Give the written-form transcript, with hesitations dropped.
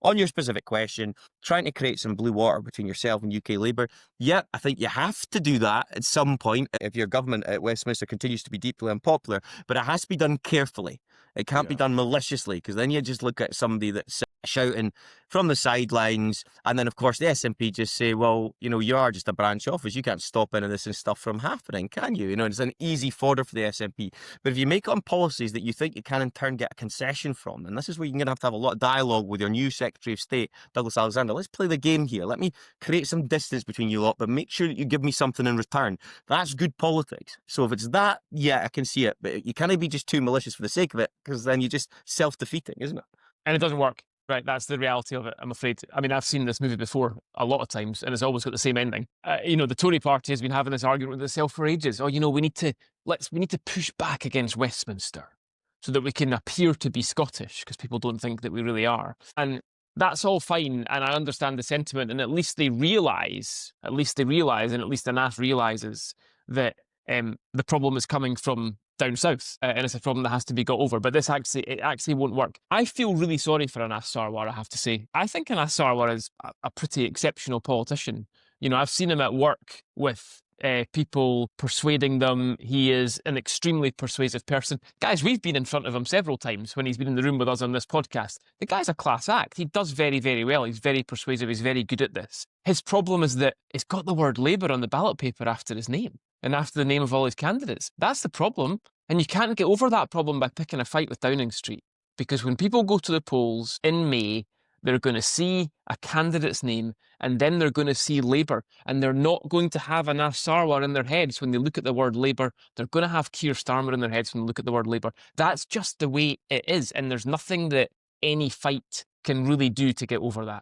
on your specific question, trying to create some blue water between yourself and UK Labour, yeah, I think you have to do that at some point if your government at Westminster continues to be deeply unpopular, but it has to be done carefully. It can't be Yeah. done maliciously, because then you just look at somebody that's shouting from the sidelines, and then of course the SNP just say, well, you are just a branch office, you can't stop any of this and stuff from happening, can you? It's an easy fodder for the SNP. But if you make it on policies that you think you can in turn get a concession from, and this is where you're going to have a lot of dialogue with your new Secretary of State, Douglas Alexander. Let's play the game here. Let me create some distance between you lot, but make sure that you give me something in return. That's good politics. So if it's that, yeah, I can see it. But you can't be just too malicious for the sake of it, because then you're just self-defeating, isn't it? And it doesn't work. Right, that's the reality of it, I'm afraid. I mean, I've seen this movie before a lot of times, and it's always got the same ending. The Tory party has been having this argument with itself for ages. Oh, we need to push back against Westminster so that we can appear to be Scottish, because people don't think that we really are. And that's all fine, and I understand the sentiment, and at least they realise, and at least Anath realises that the problem is coming from down south, and it's a problem that has to be got over. But it actually won't work. I feel really sorry for Anath Sarwar, I have to say. I think Anath Sarwar is a pretty exceptional politician. I've seen him at work with people persuading them. He is an extremely persuasive person. Guys, we've been in front of him several times when he's been in the room with us on this podcast. The guy's a class act. He does very, very well. He's very persuasive. He's very good at this. His problem is that he's got the word Labour on the ballot paper after his name and after the name of all his candidates. That's the problem. And you can't get over that problem by picking a fight with Downing Street. Because when people go to the polls in May, they're going to see a candidate's name, and then they're going to see Labour, and they're not going to have Anath Sarwar in their heads when they look at the word Labour. They're going to have Keir Starmer in their heads when they look at the word Labour. That's just the way it is, and there's nothing that any fight can really do to get over that.